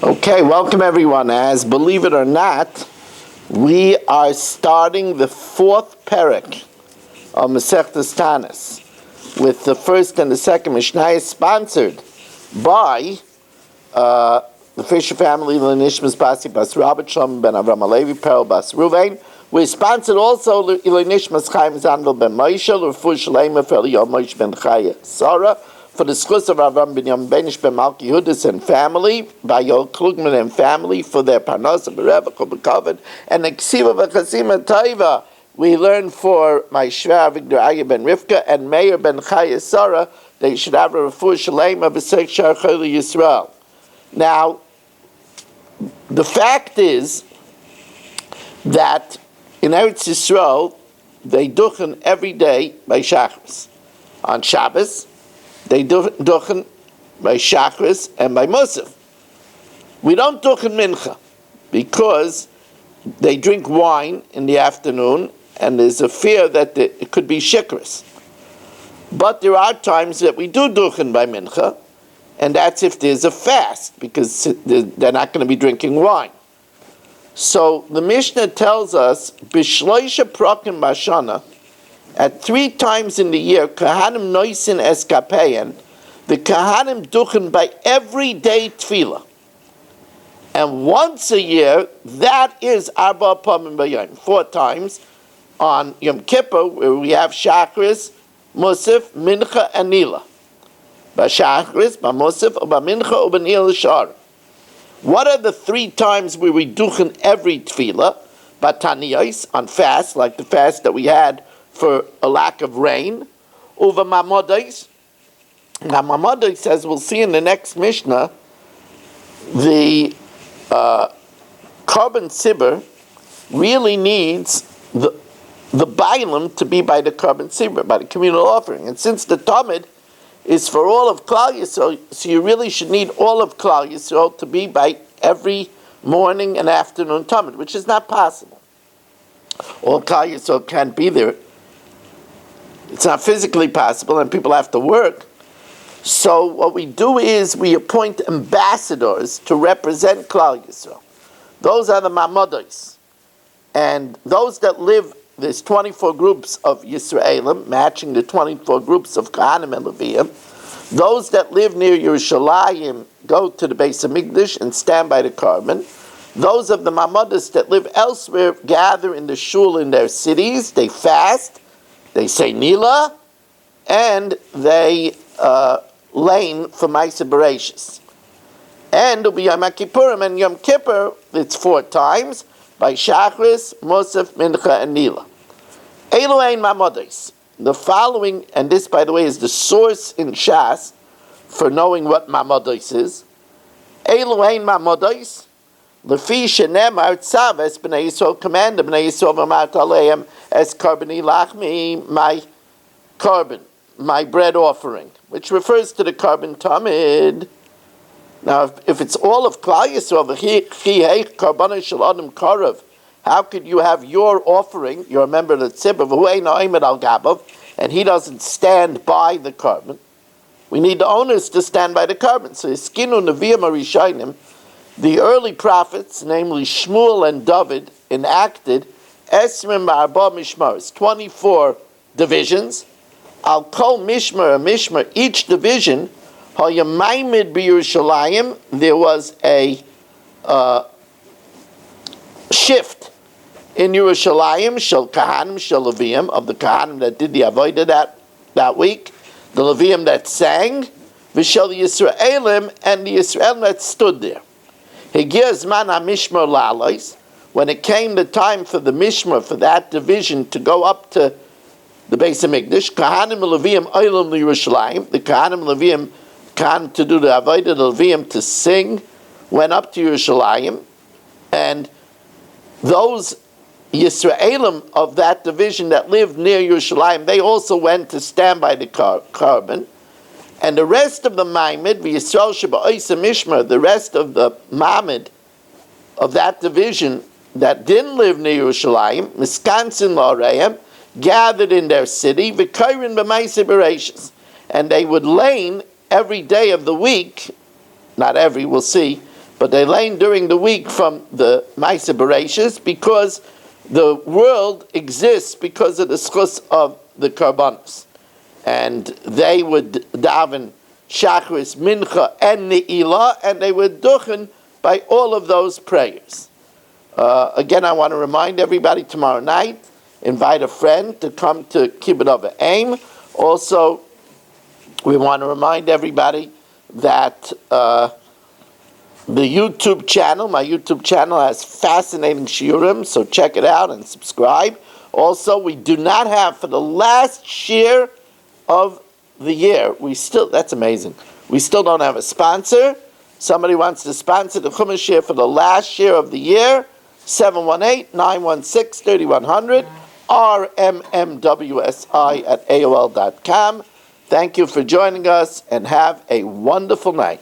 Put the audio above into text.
Okay, welcome everyone. As believe it or not, we are starting the fourth parak of Masechtas Taanis with the first and the second Mishna, sponsored by the Fisher family, the Nishmas Basi Bas Rabbi Shalom ben Avram Alevi Perel Bas Ruvain. We sponsored also the Nishmas Chaim Zanvel ben Moshe, L'Refu Shalema for Yomis ben Chaya Sarah, for the schus of Avram ben Yom Benish ben Malki Hudis and family, by Yol Klugman and family, for their Parnasa Berevach Bekavod, and the Ksiva V'Chasima Taiva. We learned for my Shver Avigdor Aya ben Rivka and Meir ben Chaya Sarah, they should have a Refu Shalema B'Seich Shar Chayli Yisrael. Now, the fact is that in Eretz Yisrael, they duchen every day by Shachris. On Shabbos, they duchen by Shachris and by Musaf. We don't duchen Mincha because they drink wine in the afternoon and there's a fear that it could be Shikris. But there are times that we do duchen by Mincha, and that's if there's a fast, because they're not going to be drinking wine. So the Mishnah tells us, Bishloisha Prakim Bashana, at 3 times in the year, Kahanim Noisin Eskapeyan, the Kahanim duchen by everyday tefillah. And once a year, that is Arba Pamim Bayayim, 4 times on Yom Kippur, where we have Shachris, Musaf, Mincha, and Nila. B'Shachris, b'Musaf, b'Mincha, b'Nila Shar. What are the 3 times where we duchen every tefillah? B'Taniyos, on fast, like the fast that we had for a lack of rain. Uva Mamodos. Now Mamodos, as we'll see in the next Mishnah, the carbon sibber really needs the bailam to be by the carbon sibber, by the communal offering. And since the Talmud is for all of Klal Yisrael, so you really should need all of Klal Yisrael to be by every morning and afternoon Talmud, which is not possible. All Klal Yisrael can't be there. It's not physically possible, and people have to work. So what we do is we appoint ambassadors to represent Klal Yisrael. Those are the Mamodos. And those that live, there's 24 groups of Yisraelim, matching the 24 groups of Kohanim and Leviim. Those that live near Yerushalayim go to the Beis Hamikdash and stand by the carbon. Those of the Mamodos that live elsewhere gather in the shul in their cities. They fast, they say Nila, and they lane for Maisa Bereshis. And it'll be Yom Kippurim and Yom Kippur, it's 4 times, by Shachris, Musaf, Mincha, and Nila. Elohein Mamodos. The following, and this, by the way, is the source in Shas for knowing what Mamodos is. Elohein Mamodos, Lefi shenemar tzaves b'nei Yisrael, command b'nei Yisrael v'amart aleim es karboni lachmi, my carbon, my bread offering, which refers to the carbon tamid. Now, if it's all of Klal Yisrael, how could you have your offering? You're a member of the tzibur, and he doesn't stand by the carbon. We need the owners to stand by the carbon. So, the early prophets, namely Shmuel and David, enacted Esrim Ma'arba Mishmaris, 24 divisions. I'll call Mishmar a Mishmar, each division. There was a shift in Yerushalayim, Shel Kahanim, Shel Leviim, of the Kahanim that did the Avodah that week, the Leviim that sang, V'Shel Yisraelim, and the Yisraelim that stood there. Higia Zman HaMishmar La'alois, when it came the time for the Mishmar, for that division to go up to the Beis Hamikdash, Kahanim and Leviim Olam Yerushalayim, the Kahanim and Leviim to do the Avodah, the Leviim to sing, went up to Yerushalayim, and those Yisraelim of that division that lived near Yerushalayim, they also went to stand by the carbon, and the rest of the Maimed, V'Yisrael Sheba'oisa Mishmar, the rest of the Maimed of that division that didn't live near Yerushalayim, Miskansin La'areim, gathered in their city, V'Kairin B'Maisa Bereshis, and they would lane every day of the week, not every, we'll see, but they learn during the week from the Maaseh Bereishis because the world exists because of the schus of the Karbanos. And they would daven Shachris, Mincha, and Ne'ilah, and they would duchen by all of those prayers. Again, I want to remind everybody tomorrow night, invite a friend to come to Kibbutz of Aim. Also, we want to remind everybody that the YouTube channel, my YouTube channel has fascinating shiurim, so check it out and subscribe. Also, we do not have, for the last shir of the year, that's amazing, we still don't have a sponsor. Somebody wants to sponsor the Chumash shir for the last shir of the year, 718-916-3100, rmmwsi@aol.com. Thank you for joining us, and have a wonderful night.